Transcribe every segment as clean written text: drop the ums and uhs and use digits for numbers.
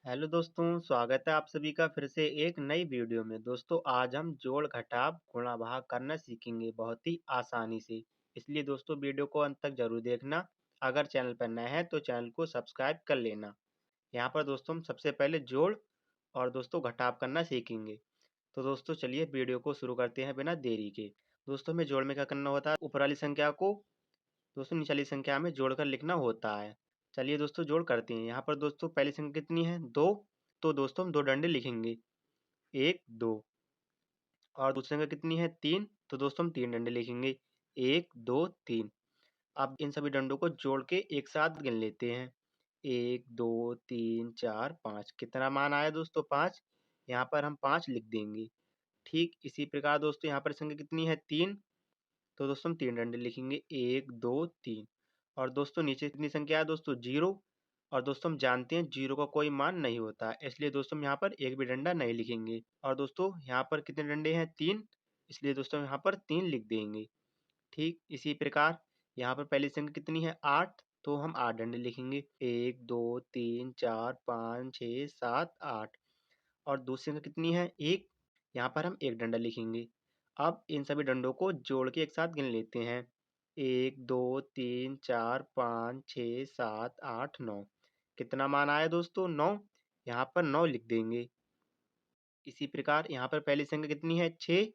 Hello दोस्तों, स्वागत है आप सभी का फिर से एक नई वीडियो में। दोस्तों आज हम जोड़ घटाव गुणा भाग करना सीखेंगे बहुत ही आसानी से। इसलिए दोस्तों वीडियो को अंत तक जरूर देखना। अगर चैनल पर नए हैं तो चैनल को सब्सक्राइब कर लेना। यहाँ पर दोस्तों हम सबसे पहले जोड़ और दोस्तों घटाव करना सीखेंगे। तो दोस्तों चलिए वीडियो को शुरू करते हैं बिना देरी के। दोस्तों हमें जोड़ में क्या करना होता है, ऊपर वाली संख्या को दोस्तों निचली वाली संख्या में जोड़कर लिखना होता है। चलिए दोस्तों जोड़ करते हैं। यहाँ पर दोस्तों पहली संख्या कितनी है, 2। तो दोस्तों हम दो डंडे लिखेंगे, 1 2। और दूसरी संख्या कितनी है, 3। तो दोस्तों हम 3 डंडे लिखेंगे, 1 2 3। अब इन सभी डंडों को जोड़ के एक साथ गिन लेते हैं, 1 2 3 4 5। कितना मान आया दोस्तों, 5। यहाँ पर हम 5 लिख देंगे। ठीक इसी प्रकार दोस्तों यहाँ पर संख्या कितनी है, 3। तो दोस्तों हम 3 डंडे लिखेंगे, 1 2 3। और दोस्तों नीचे कितनी संख्या है दोस्तों, 0। और दोस्तों हम जानते हैं 0 का कोई मान नहीं होता है, इसलिए दोस्तों हम यहाँ पर एक भी डंडा नहीं लिखेंगे। और दोस्तों यहाँ पर कितने डंडे हैं, 3। इसलिए दोस्तों हम यहाँ पर 3 लिख देंगे। ठीक इसी प्रकार यहाँ पर पहली संख्या कितनी है, 8। तो हम 8 डंडे लिखेंगे, 1 2 3 4 5 6 7 8। और दूसरी संख्या कितनी है, 1। यहाँ पर हम एक डंडा लिखेंगे। अब इन सभी डंडों को जोड़ के एक साथ गिन लेते हैं, 1 2 3 4 5 6 7 8 9। कितना मान आया दोस्तों, 9। यहाँ पर 9 लिख देंगे। इसी प्रकार यहाँ पर पहली संख्या कितनी है, 6।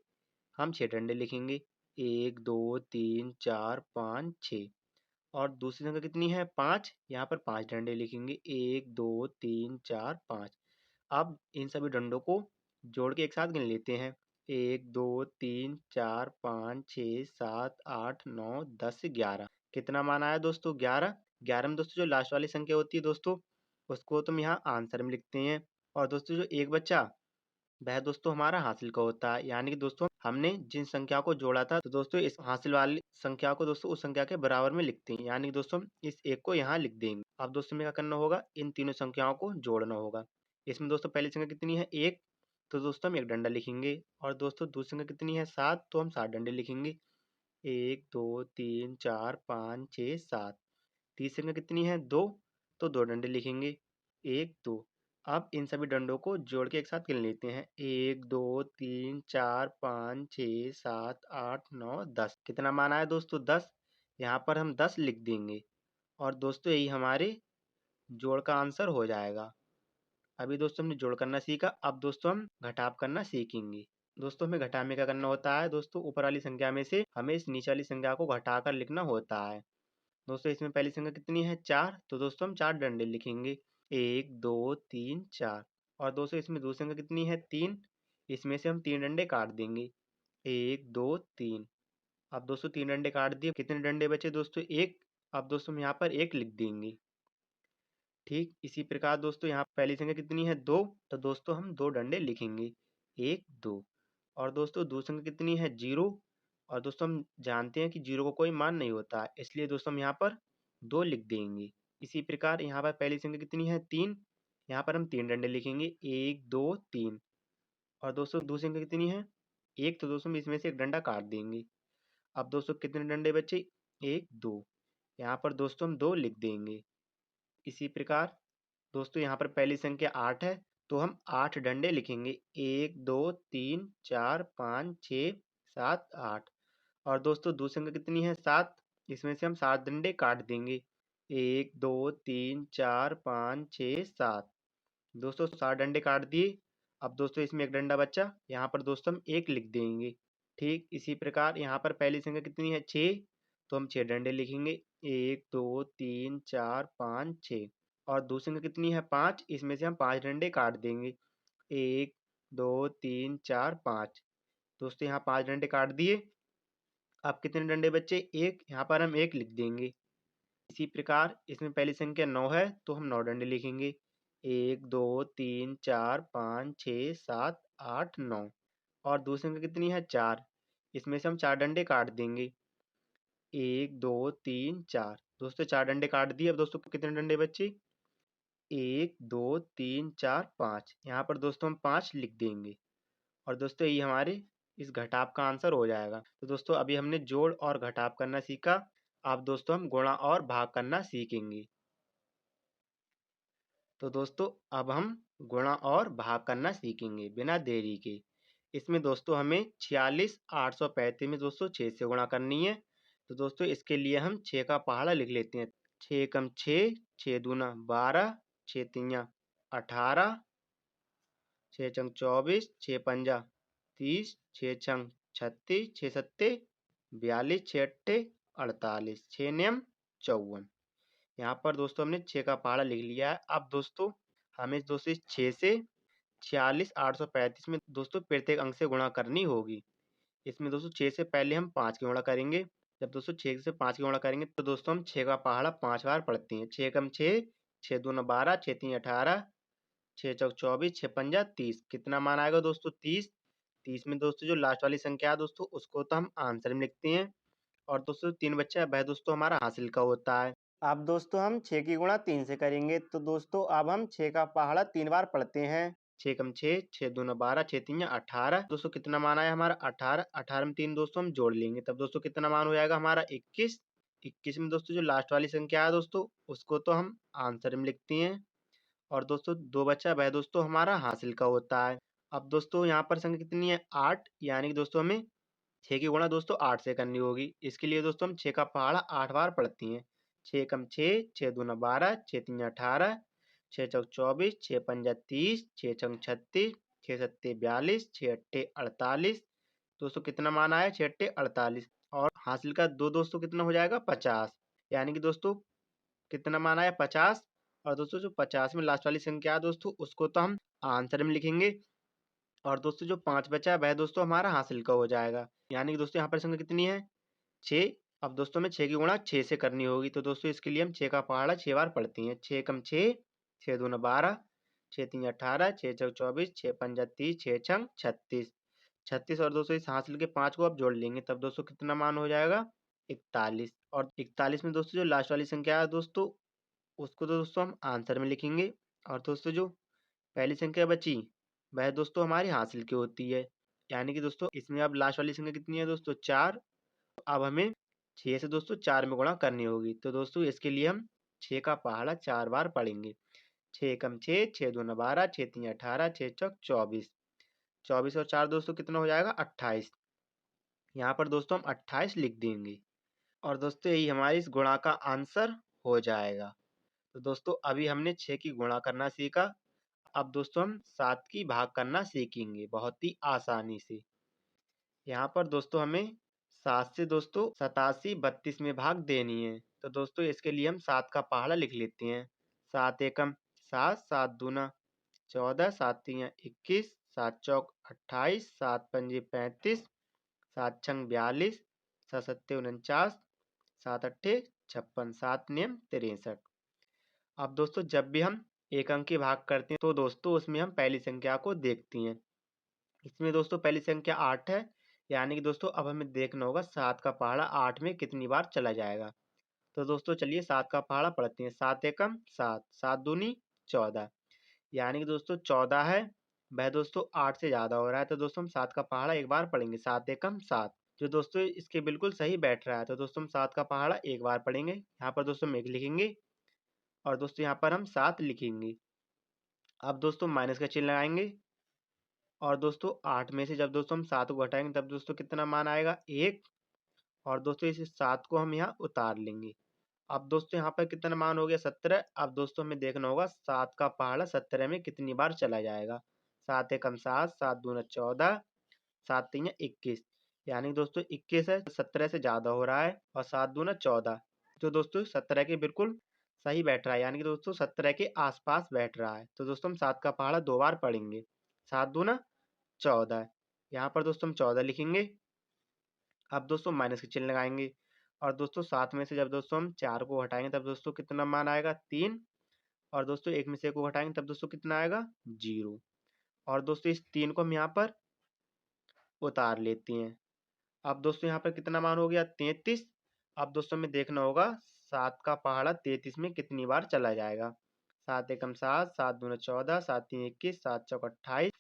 हम 6 डंडे लिखेंगे, 1 2 3 4 5 6। और दूसरी संख्या कितनी है, 5। यहाँ पर 5 डंडे लिखेंगे, 1 2 3 4 5। अब इन सभी डंडों को जोड़ के एक साथ गिन लेते हैं, 1 2 3 4 5 6 7 8 9 10 11। कितना मान आया दोस्तों, 11। 11 में दोस्तों जो लास्ट वाली संख्या होती है दोस्तों, उसको तुम यहाँ आंसर में लिखते हैं। और दोस्तों जो एक बच्चा वह दोस्तों हमारा हासिल का होता है, यानी कि दोस्तों हमने जिन संख्या को जोड़ा था तो दोस्तों इस हासिल वाली संख्या को दोस्तों उस संख्या के बराबर में लिखते हैं, यानी कि दोस्तों हम इस एक को यहाँ लिख देंगे। अब दोस्तों में क्या करना होगा, इन तीनों संख्याओं को जोड़ना होगा। इसमें दोस्तों पहली संख्या कितनी है, 1। तो दोस्तों हम एक डंडा लिखेंगे। और दोस्तों दूसरी संख्या कितनी है, 7। तो हम 7 डंडे लिखेंगे, 1 2 3 4 5 6 7। तीसरी संख्या कितनी है, 2। तो 2 डंडे लिखेंगे, 1 2। अब इन सभी डंडों को जोड़ के एक साथ गिन लेते हैं, 1 2 3 4 5 6 7 8 9 10। कितना मान आया दोस्तों, 10। यहाँ पर हम 10 लिख देंगे। और दोस्तों यही हमारे जोड़ का आंसर हो जाएगा। अभी दोस्तों हमने जोड़ करना सीखा, अब दोस्तों हम घटाव करना सीखेंगे। दोस्तों हमें घटाव में क्या करना होता है, दोस्तों ऊपर वाली संख्या में से हमें इस नीचे वाली संख्या को घटाकर लिखना होता है। दोस्तों इसमें पहली संख्या कितनी है, 4। तो दोस्तों हम 4 डंडे लिखेंगे, 1 2 3 4। और दोस्तों इसमें दूसरी संख्या कितनी है, 3। इसमें से हम 3 डंडे काट देंगे, 1 2 3। अब दोस्तों 3 डंडे काट दिए, कितने डंडे बचे दोस्तों, 1। अब दोस्तों हम यहाँ पर 1 लिख देंगे। ठीक इसी प्रकार दोस्तों यहाँ पहली संख्या कितनी है, 2। तो दोस्तों हम 2 डंडे लिखेंगे, 1 2। और दोस्तों दूसरी संख्या कितनी है, 0। और दोस्तों हम जानते हैं कि 0 को कोई मान नहीं होता है, इसलिए दोस्तों हम यहाँ पर 2 लिख देंगे। इसी प्रकार यहाँ पर पहली संख्या कितनी है, 3। यहाँ पर हम 3 डंडे लिखेंगे, 1 2 3। और दोस्तों दूसरी संख्या कितनी है, 1। तो दोस्तों हम इसमें से एक डंडा काट देंगे। अब दोस्तों कितने डंडे बचे, 1 2। यहाँ पर दोस्तों हम 2 लिख देंगे। इसी प्रकार दोस्तों यहाँ पर पहली संख्या 8 है, तो हम 8 डंडे लिखेंगे, 1 2 3 4 5 6 7 8। और दोस्तों दूसरी संख्या कितनी है, 7। इसमें से हम 7 डंडे काट देंगे, 1 2 3 4 5 6 7। दोस्तों 7 डंडे काट दिए। अब दोस्तों इसमें एक डंडा बचा, यहाँ पर दोस्तों हम 1 लिख देंगे। ठीक इसी प्रकार यहाँ पर पहली संख्या कितनी है, 6। तो हम 6 डंडे लिखेंगे, 1 2 3 4 5 6। और दूसरी संख्या कितनी है, 5। इसमें से हम 5 डंडे काट देंगे, 1 2 3 4 5। दोस्तों यहाँ 5 डंडे काट दिए। अब कितने डंडे बचे, 1। यहाँ पर हम 1 लिख देंगे। इसी प्रकार इसमें पहली संख्या 9 है, तो हम 9 डंडे लिखेंगे, 1 2 3 4 5 6 7 8 9। और दूसरी संख्या कितनी है, 4। इसमें से हम 4 डंडे काट देंगे, 1 2 3 4। दोस्तों 4 डंडे काट दिए। अब दोस्तों कितने डंडे बचे, 1 2 3 4 5। यहाँ पर दोस्तों हम 5 लिख देंगे। और दोस्तों ये हमारे इस घटाव का आंसर हो जाएगा। तो दोस्तों अभी हमने जोड़ और घटाव करना सीखा। अब दोस्तों हम गुणा और भाग करना सीखेंगे। तो दोस्तों अब हम गुणा और भाग करना सीखेंगे बिना देरी के। इसमें दोस्तों हमें 46,835 में दोस्तों 6 से गुणा करनी है। तो दोस्तों इसके लिए हम 6 का पहाड़ा लिख लेते हैं। 6 एकम 6, 6 दूना 12, 6 तिया 18, 6 चंग 24, 6 पंजा 30, 6 छंग 36, 6 सत्ते 42, 6 अट्ठे 48, 6 नियम 54। यहाँ पर दोस्तों हमने 6 का पहाड़ा लिख लिया है। अब दोस्तों हमें दोस्तों इस 6 से 46,835 में दोस्तों प्रत्येक अंक से गुणा करनी होगी। इसमें दोस्तों 6 से पहले हम 5 की गुणा करेंगे। जब दोस्तों 6 से 5 की गुणा करेंगे तो दोस्तों हम 6 का पहाड़ा 5 बार पढ़ते हैं। 6 एकम 6, 6 दूना 12, 6 तीन 18, 6 चौक 24, 6 पंजा 30। कितना मान आएगा दोस्तों? 30। 30 में दोस्तों जो लास्ट वाली संख्या है दोस्तों उसको तो हम आंसर में लिखते हैं। और दोस्तों 3 बच्चा वह दोस्तों हमारा हासिल का होता है। अब दोस्तों हम 6 की गुणा 3 से करेंगे। तो दोस्तों अब हम 6 का पहाड़ा 3 बार पढ़ते हैं। 6 एकम 6, 6 दूना 12, 6 तीन 18। दोस्तों कितना मान आया हमारा? 18। 18 में 3 दोस्तों हम जोड़ लेंगे तब दोस्तों कितना मान हो जाएगा हमारा? 21। 21 में दोस्तों जो लास्ट वाली संख्या है दोस्तों उसको तो हम आंसर में लिखते हैं। और दोस्तों 2 बचा वह दोस्तों हमारा हासिल का होता है। अब दोस्तों यहाँ पर संख्या कितनी है? 8। यानी कि दोस्तों हमें 6 की गुणा दोस्तों 8 से करनी होगी। इसके लिए दोस्तों हम 6 का पहाड़ा 8 बार पढ़ते हैं। 6 एकम 6, 6 दूना 12, 6 तीन 18, 6 चौक 24, 6 पंजा 30, 6 छंग 36, 6 सत्ते 42, 6 अट्ठे 48। दोस्तों कितना मान आया? 6 अट्ठे 48। और हासिल का 2 दोस्तों कितना हो जाएगा? 50। यानी कि दोस्तों कितना मान आया? 50। और दोस्तों जो 50 में लास्ट वाली संख्या है दोस्तों उसको तो हम आंसर में लिखेंगे। और दोस्तों जो 5 बचा है वह दोस्तों हमारा हासिल का हो जाएगा। यानी कि दोस्तों यहाँ पर संख्या कितनी है? 6। अब दोस्तों हमें 6 की गुणा 6 से करनी होगी। तो दोस्तों इसके लिए हम 6 का पहाड़ा 6 बार पढ़ते हैं। 6 एकम 6, 6 दूना 12, 6 तीन 18, 6 चौक 24, 6 पंजा 30, 6 छंग 36। 36 और दोस्तों इस हासिल के 5 को अब जोड़ लेंगे तब दोस्तों कितना मान हो जाएगा? 41। और 41 में दोस्तों जो लास्ट वाली संख्या है दोस्तों उसको तो दोस्तों हम आंसर में लिखेंगे। और दोस्तों जो पहली संख्या बची वह दोस्तों हमारी हासिल की होती है। यानी कि दोस्तों इसमें अब लास्ट वाली संख्या कितनी है दोस्तों? 4। अब हमें 6 से दोस्तों 4 में गुणा करनी होगी। तो दोस्तों इसके लिए हम 6 का पहाड़ा 4 बार पढ़ेंगे। 6 एकम 6, 6 दूना 12, 6 तीन 18, 6 चौक 24। 24 और 4 दोस्तों कितना हो जाएगा? 28। यहाँ पर दोस्तों हम 28 लिख देंगे। और दोस्तों यही हमारी इस गुणा का आंसर हो जाएगा। तो दोस्तों अभी हमने 6 की गुणा करना सीखा। अब दोस्तों हम 7 की भाग करना सीखेंगे बहुत ही आसानी से। यहाँ पर दोस्तों हमें 7 से दोस्तों 87 32 में भाग देनी है। तो दोस्तों इसके लिए हम 7 का पहाड़ा लिख लेते हैं। 7 एकम 7, 7 दूना 14, 7 तिया 21, 7 चौक 28, 7 पंजे 35, 7 छंग 42, 7 सत्ते 49, 7 अट्ठे 56, 7 नियम 63। अब दोस्तों जब भी हम एक अंक की भाग करते हैं तो दोस्तों उसमें हम पहली संख्या को देखते हैं। इसमें दोस्तों पहली संख्या 8 है। यानी कि दोस्तों अब हमें देखना होगा 7 का पहाड़ा 8 में कितनी बार चला जाएगा। तो दोस्तों चलिए 7 का पहाड़ा पढ़ते हैं। 7 एकम 7, 7 दूनी 14। यानी कि दोस्तों 14 है वह दोस्तों 8 से ज़्यादा हो रहा है। तो दोस्तों हम 7 का पहाड़ा एक बार पढ़ेंगे। 7 एकम 7 जो दोस्तों इसके बिल्कुल सही बैठ रहा है। तो दोस्तों हम 7 का पहाड़ा एक बार पढ़ेंगे। यहाँ पर दोस्तों हम 1 लिखेंगे और दोस्तों यहाँ पर हम 7 लिखेंगे। अब दोस्तों माइनस का चिन्ह लगाएंगे। और दोस्तों 8 में से जब दोस्तों हम 7 को घटाएंगे तब दोस्तों कितना मान आएगा? 1। और दोस्तों इस 7 को हम यहाँ उतार लेंगे। अब दोस्तों यहाँ पर कितना मान हो गया? 17। अब दोस्तों हमें देखना होगा 7 का पहाड़ा 17 में कितनी बार चला जाएगा। 7 एकम 7, 7 दूना 14, 7 तीन 21। यानी दोस्तों 21 है 17 से ज़्यादा हो रहा है। और 7 दूना 14 जो दोस्तों 17 के बिल्कुल सही बैठ रहा है। यानी कि दोस्तों 17 के आसपास बैठ रहा है। तो दोस्तों हम 7 का पहाड़ा 2 बार पढ़ेंगे। 7 दूना 14। यहाँ पर दोस्तों हम 14 लिखेंगे। अब दोस्तों माइनस के चिन्ह लगाएंगे। और दोस्तों 7 में से जब दोस्तों हम 4 को हटाएंगे तब दोस्तों कितना मान आएगा? 3। और दोस्तों 1 में से 1 को हटाएंगे तब दोस्तों कितना आएगा? 0। और दोस्तों इस 3 को हम यहाँ पर उतार लेते हैं। अब दोस्तों यहाँ पर कितना मान हो गया? 33। अब दोस्तों हमें देखना होगा 7 का पहाड़ा 33 में कितनी बार चला जाएगा। 7 एकम 7, 7 दूना 14, 7 तीन 21, 7 चौक 28,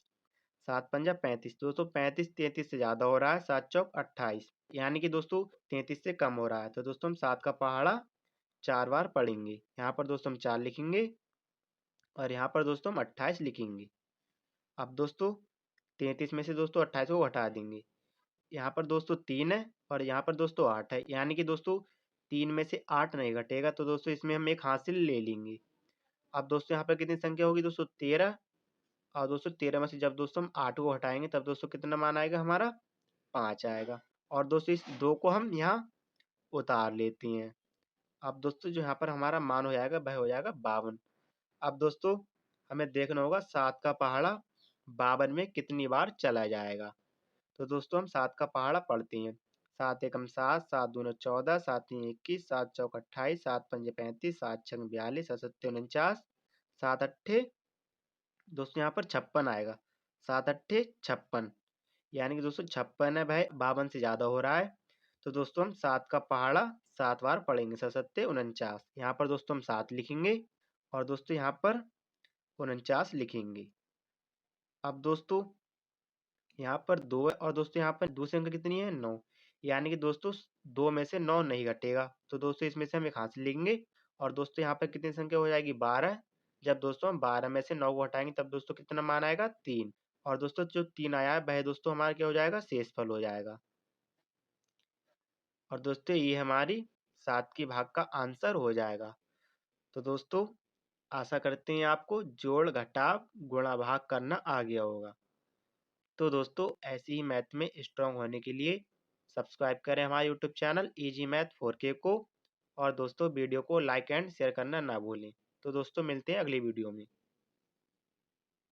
7 पंजा 35। दोस्तों 35 33 से ज़्यादा हो रहा है। 7 चौक 28 यानी कि दोस्तों 33 से कम हो रहा है। तो दोस्तों हम 7 का पहाड़ा 4 बार पढ़ेंगे। यहाँ पर दोस्तों हम 4 लिखेंगे। और यहाँ पर दोस्तों हम 28 लिखेंगे। अब दोस्तों 33 में से दोस्तों 28 को हटा देंगे। यहाँ पर दोस्तों 3 है और यहाँ पर दोस्तों 8 है, यानी कि दोस्तों 3 में से 8 नहीं घटेगा, तो दोस्तों इसमें हम एक हासिल ले लेंगे। अब दोस्तों यहाँ पर कितनी संख्या होगी दोस्तों 13, और दोस्तों 13 में से जब दोस्तों हम 8 को हटाएंगे तब दोस्तों कितना मान आएगा हमारा 5 आएगा। और दोस्तों इस 2 को हम यहाँ उतार लेते हैं। अब दोस्तों जो यहाँ पर हमारा मान हो जाएगा वह हो जाएगा 52। अब दोस्तों हमें देखना होगा 7 का पहाड़ा 52 में कितनी बार चला जाएगा। तो दोस्तों हम 7 का पहाड़ा पढ़ते हैं। 7 एकम 7, 7 दूनी 14, 7 तीन 21, 7 चौक 28, 7 पंजे 35, 7 छंग 42, 7 सत्ते 49, 7 अट्ठे दोस्तों यहाँ पर 56 आएगा। 7 अट्ठे 56, यानी कि दोस्तों 56 है वह 52 से ज्यादा हो रहा है। तो दोस्तों हम 7 का पहाड़ा 7 बार पढ़ेंगे। 7 सत्ते 49, यहाँ पर दोस्तों हम 7 लिखेंगे और दोस्तों यहाँ पर 49 लिखेंगे। अब दोस्तों यहाँ पर 2 है और दोस्तों यहाँ पर दूसरी अंक कितनी है 9, यानी कि दोस्तों 2 में से 9 नहीं घटेगा, तो दोस्तों इसमें से हम एक हासिल लेंगे। और दोस्तों यहाँ पर कितनी संख्या हो जाएगी 12। जब दोस्तों हम 12 में से 9 को हटाएंगे तब दोस्तों कितना मान आएगा 3। और दोस्तों जो 3 आया है वह दोस्तों हमारा क्या हो जाएगा शेषफल हो जाएगा। और दोस्तों ये हमारी 7 की भाग का आंसर हो जाएगा। तो दोस्तों आशा करते हैं आपको जोड़ घटाव गुणा भाग करना आ गया होगा। तो दोस्तों ऐसे ही मैथ में स्ट्रांग होने के लिए सब्सक्राइब करें हमारा YouTube channel easy math 4K को, और दोस्तों वीडियो को लाइक एंड शेयर करना ना भूलें। तो दोस्तों मिलते हैं अगली वीडियो में।